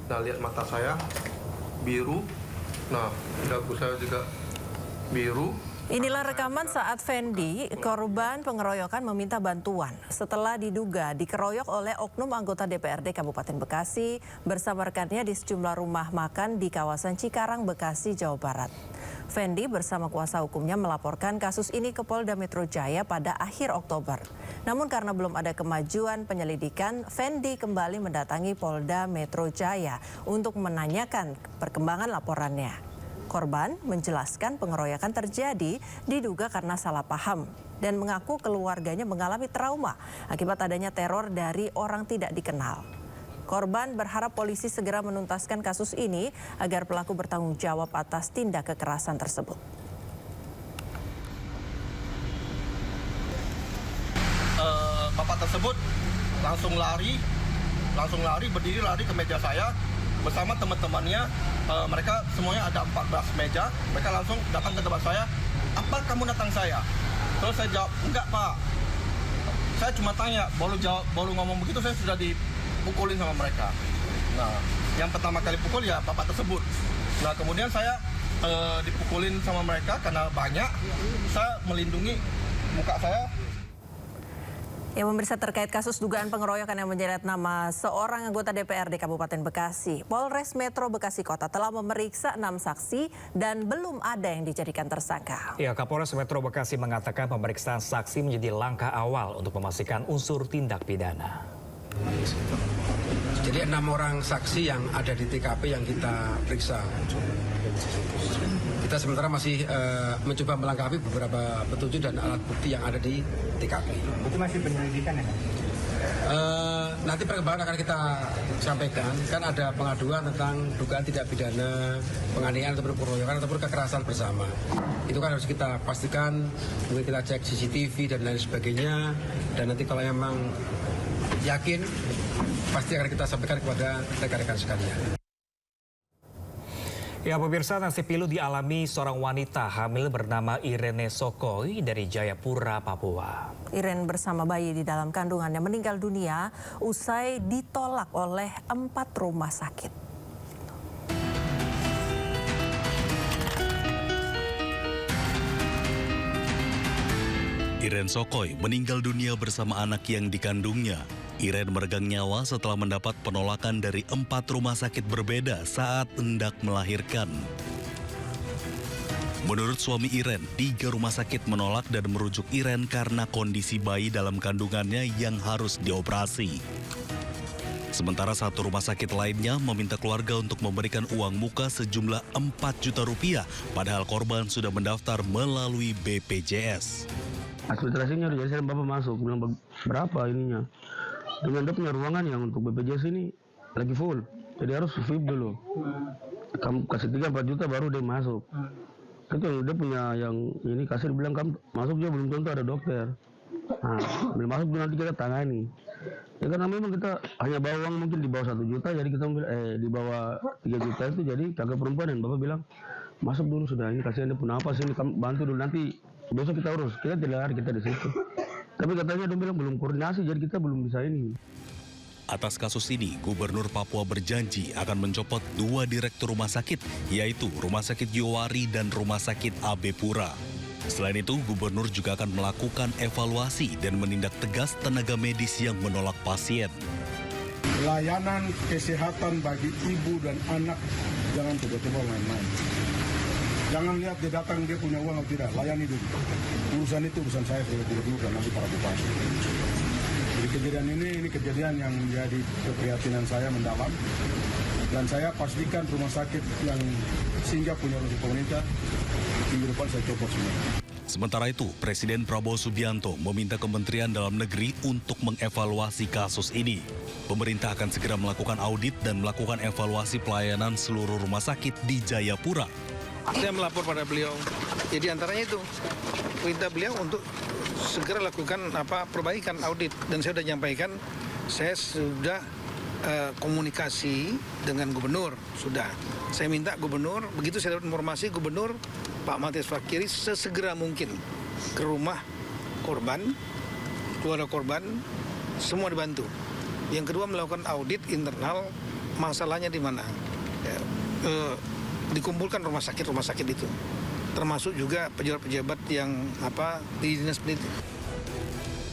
Nah, lihat mata saya biru. Nah, dagu saya juga biru. Inilah rekaman saat Fendi, korban pengeroyokan, meminta bantuan setelah diduga dikeroyok oleh oknum anggota DPRD Kabupaten Bekasi bersama rekannya di sejumlah rumah makan di kawasan Cikarang, Bekasi, Jawa Barat. Fendi bersama kuasa hukumnya melaporkan kasus ini ke Polda Metro Jaya pada akhir Oktober. Namun karena belum ada kemajuan penyelidikan, Fendi kembali mendatangi Polda Metro Jaya untuk menanyakan perkembangan laporannya. Korban menjelaskan pengeroyokan terjadi diduga karena salah paham dan mengaku keluarganya mengalami trauma akibat adanya teror dari orang tidak dikenal. Korban berharap polisi segera menuntaskan kasus ini agar pelaku bertanggung jawab atas tindak kekerasan tersebut. Bapak tersebut langsung lari berdiri lari ke meja saya bersama teman-temannya. Mereka semuanya ada 14 meja. Mereka langsung datang ke tempat saya. Apa kamu datang saya? Terus saya jawab, enggak Pak. Saya cuma tanya, baru ngomong begitu saya sudah dipukulin sama mereka. Nah, yang pertama kali pukul ya bapak tersebut. Nah, kemudian saya dipukulin sama mereka karena banyak. Saya melindungi muka saya. Ya, pemirsa, terkait kasus dugaan pengeroyokan yang menyeret nama seorang anggota DPRD Kabupaten Bekasi, Polres Metro Bekasi Kota telah memeriksa 6 saksi dan belum ada yang dijadikan tersangka. Ya, Kapolres Metro Bekasi mengatakan pemeriksaan saksi menjadi langkah awal untuk memastikan unsur tindak pidana. Jadi 6 orang saksi yang ada di TKP yang kita periksa. Kita sementara masih mencoba melengkapi beberapa petunjuk dan alat bukti yang ada di TKP. Itu masih penyelidikan ya? Nanti perkembangan akan kita sampaikan. Kan ada pengaduan tentang dugaan tidak pidana, penganiayaan ataupun pengeroyokan ataupun kekerasan bersama. Itu kan harus kita pastikan, mungkin kita cek CCTV dan lain sebagainya. Dan nanti kalau memang yakin, pasti akan kita sampaikan kepada rekan-rekan sekalian. Ya, pemirsa, nasib pilu dialami seorang wanita hamil bernama Irene Sokoi dari Jayapura, Papua. Irene bersama bayi di dalam kandungannya meninggal dunia usai ditolak oleh 4 rumah sakit. Irene Sokoi meninggal dunia bersama anak yang dikandungnya. Irene meregang nyawa setelah mendapat penolakan dari 4 rumah sakit berbeda saat hendak melahirkan. Menurut suami Irene, 3 rumah sakit menolak dan merujuk Irene karena kondisi bayi dalam kandungannya yang harus dioperasi. Sementara 1 rumah sakit lainnya meminta keluarga untuk memberikan uang muka sejumlah 4 juta rupiah, padahal korban sudah mendaftar melalui BPJS. Administrasinya udah jadi, Bapak masuk, bilang berapa ininya. Dengan dia punya ruangan yang untuk BPJS ini lagi full, jadi harus VIP dulu. Kamu kasih 3-4 juta baru dia masuk. Itu dia punya yang ini kasir bilang kamu masuk juga belum tentu ada dokter. Nah, belum masuk nanti kita tangani. Ya karena memang kita hanya bawa uang mungkin di bawah 1 juta, jadi kita di bawah 3 juta itu jadi kakak perempuan dan Bapak bilang masuk dulu sudah, ini kasihan dia punya apa sih, ini kamu bantu dulu nanti besok kita urus. Kita tidak hari kita di situ. Tapi katanya dia bilang belum koordinasi, jadi kita belum bisa ini. Atas kasus ini, Gubernur Papua berjanji akan mencopot 2 direktur rumah sakit, yaitu Rumah Sakit Yowari dan Rumah Sakit AB Pura. Selain itu, Gubernur juga akan melakukan evaluasi dan menindak tegas tenaga medis yang menolak pasien. Layanan kesehatan bagi ibu dan anak jangan coba-coba main-main. Jangan lihat dia datang dia punya uang atau tidak, layani dulu. Urusan itu urusan saya sebagai gubernur dan nanti para bupati. Jadi kejadian ini kejadian yang menjadi keprihatinan saya mendalam. Dan saya pastikan rumah sakit yang singgah punya urusan pemerintah, minggu depan saya copot semua. Sementara itu, Presiden Prabowo Subianto meminta Kementerian Dalam Negeri untuk mengevaluasi kasus ini. Pemerintah akan segera melakukan audit dan melakukan evaluasi pelayanan seluruh rumah sakit di Jayapura. Saya melapor pada beliau. Jadi antaranya itu perintah beliau untuk segera lakukan perbaikan audit, dan saya sudah nyampaikan saya sudah komunikasi dengan gubernur sudah. Saya minta gubernur, begitu saya dapat informasi gubernur Pak Matias Fakiri sesegera mungkin ke rumah korban, keluarga korban, semua dibantu. Yang kedua melakukan audit internal masalahnya di mana. Ya, dikumpulkan rumah sakit itu, termasuk juga pejabat-pejabat yang di dinas pendidikan.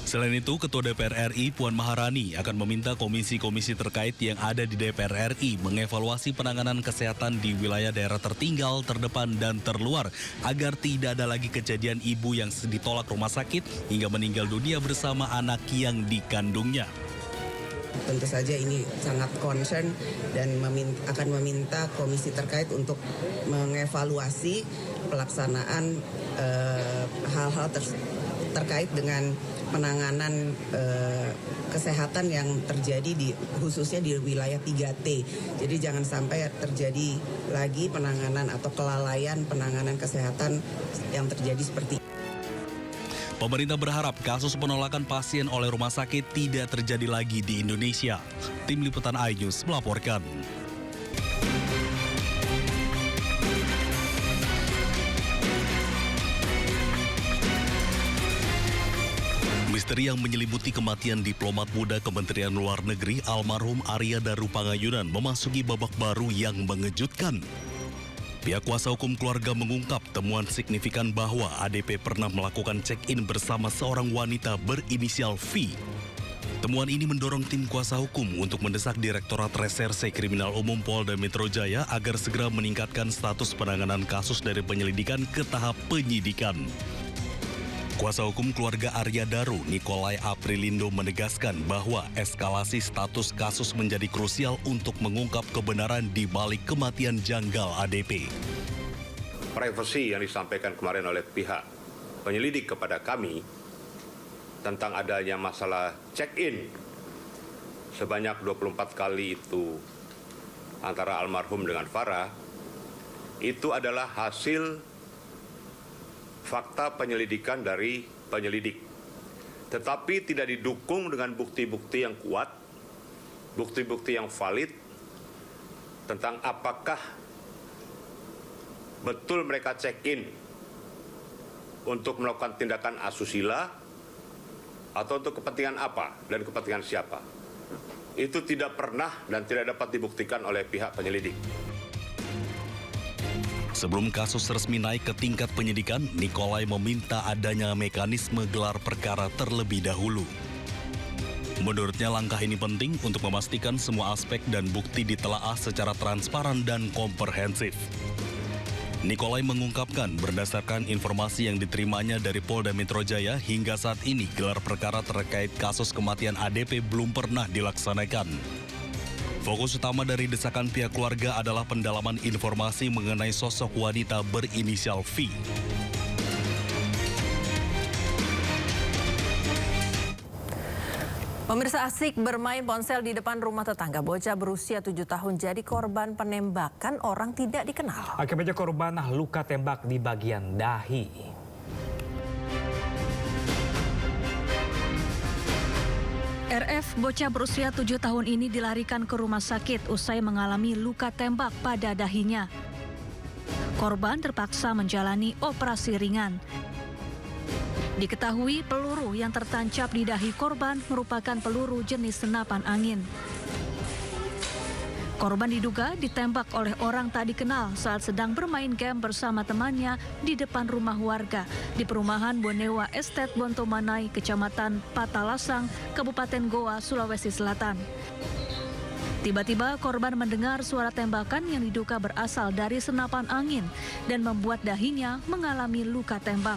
Selain itu, Ketua DPR RI Puan Maharani akan meminta komisi-komisi terkait yang ada di DPR RI mengevaluasi penanganan kesehatan di wilayah daerah tertinggal, terdepan, dan terluar agar tidak ada lagi kejadian ibu yang ditolak rumah sakit hingga meninggal dunia bersama anak yang dikandungnya. Tentu saja ini sangat concern dan akan meminta komisi terkait untuk mengevaluasi pelaksanaan hal-hal terkait dengan penanganan kesehatan yang terjadi khususnya di wilayah 3T. Jadi jangan sampai terjadi lagi penanganan atau kelalaian penanganan kesehatan yang terjadi seperti ini. Pemerintah berharap kasus penolakan pasien oleh rumah sakit tidak terjadi lagi di Indonesia. Tim Liputan iNews melaporkan. Misteri yang menyelimuti kematian diplomat muda Kementerian Luar Negeri almarhum Arya Daru Pangayunan memasuki babak baru yang mengejutkan. Pihak kuasa hukum keluarga mengungkap temuan signifikan bahwa ADP pernah melakukan check-in bersama seorang wanita berinisial V. Temuan ini mendorong tim kuasa hukum untuk mendesak Direktorat Reserse Kriminal Umum Polda Metro Jaya agar segera meningkatkan status penanganan kasus dari penyelidikan ke tahap penyidikan. Kuasa hukum keluarga Arya Daru, Nikolai Aprilindo, menegaskan bahwa eskalasi status kasus menjadi krusial untuk mengungkap kebenaran di balik kematian janggal ADP. Privasi yang disampaikan kemarin oleh pihak penyelidik kepada kami tentang adanya masalah check-in sebanyak 24 kali itu antara almarhum dengan Farah, itu adalah hasil fakta penyelidikan dari penyelidik, tetapi tidak didukung dengan bukti-bukti yang kuat, bukti-bukti yang valid tentang apakah betul mereka check-in untuk melakukan tindakan asusila atau untuk kepentingan apa dan kepentingan siapa. Itu tidak pernah dan tidak dapat dibuktikan oleh pihak penyelidik. Sebelum kasus resmi naik ke tingkat penyidikan, Nikolai meminta adanya mekanisme gelar perkara terlebih dahulu. Menurutnya langkah ini penting untuk memastikan semua aspek dan bukti ditelaah secara transparan dan komprehensif. Nikolai mengungkapkan berdasarkan informasi yang diterimanya dari Polda Metro Jaya hingga saat ini gelar perkara terkait kasus kematian ADP belum pernah dilaksanakan. Fokus utama dari desakan pihak keluarga adalah pendalaman informasi mengenai sosok wanita berinisial V. Pemirsa, asik bermain ponsel di depan rumah tetangga. Bocah berusia 7 tahun jadi korban penembakan orang tidak dikenal. Akibatnya korban luka tembak di bagian dahi. RF, bocah berusia 7 tahun ini dilarikan ke rumah sakit usai mengalami luka tembak pada dahinya. Korban terpaksa menjalani operasi ringan. Diketahui peluru yang tertancap di dahi korban merupakan peluru jenis senapan angin. Korban diduga ditembak oleh orang tak dikenal saat sedang bermain game bersama temannya di depan rumah warga di perumahan Bonewa Estate Bontomanai, Kecamatan Patalasang, Kabupaten Goa, Sulawesi Selatan. Tiba-tiba korban mendengar suara tembakan yang diduga berasal dari senapan angin dan membuat dahinya mengalami luka tembak.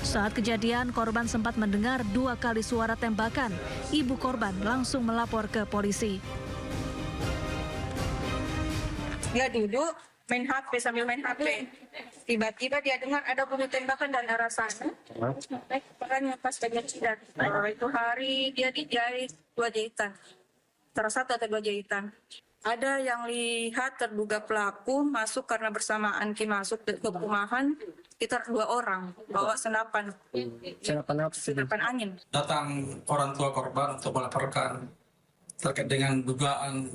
Saat kejadian, korban sempat mendengar 2 kali suara tembakan. Ibu korban langsung melapor ke polisi. Dia duduk main HP sambil main HP. Tiba-tiba dia dengar ada bunyi tembakan dari arah sana. Perannya pas bagian jidat. Itu hari dia dijahit 2 jahitan. Salah 1 atau 2 jahitan. Ada yang lihat terduga pelaku masuk karena bersamaan masuk ke perumahan sekitar 2 orang bawa senapan. Senapan apa? Senapan angin. Datang orang tua korban untuk melaporkan terkait dengan dugaan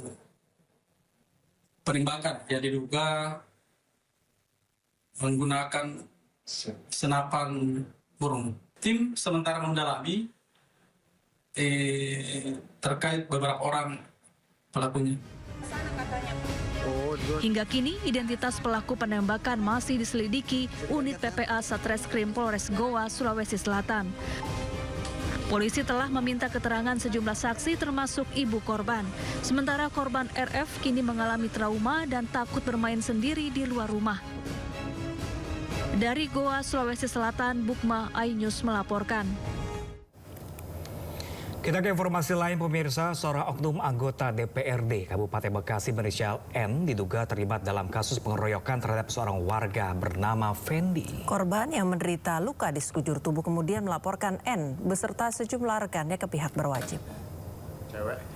penembakan. Dia diduga menggunakan senapan burung. Tim sementara mendalami terkait beberapa orang pelakunya. Hingga kini, identitas pelaku penembakan masih diselidiki unit PPA Satreskrim Polres Goa, Sulawesi Selatan. Polisi telah meminta keterangan sejumlah saksi termasuk ibu korban. Sementara korban RF kini mengalami trauma dan takut bermain sendiri di luar rumah. Dari Goa, Sulawesi Selatan, Bukma iNews melaporkan. Kita ke informasi lain pemirsa, seorang oknum anggota DPRD Kabupaten Bekasi berinisial N diduga terlibat dalam kasus pengeroyokan terhadap seorang warga bernama Fendi. Korban yang menderita luka di sekujur tubuh kemudian melaporkan N beserta sejumlah rekannya ke pihak berwajib.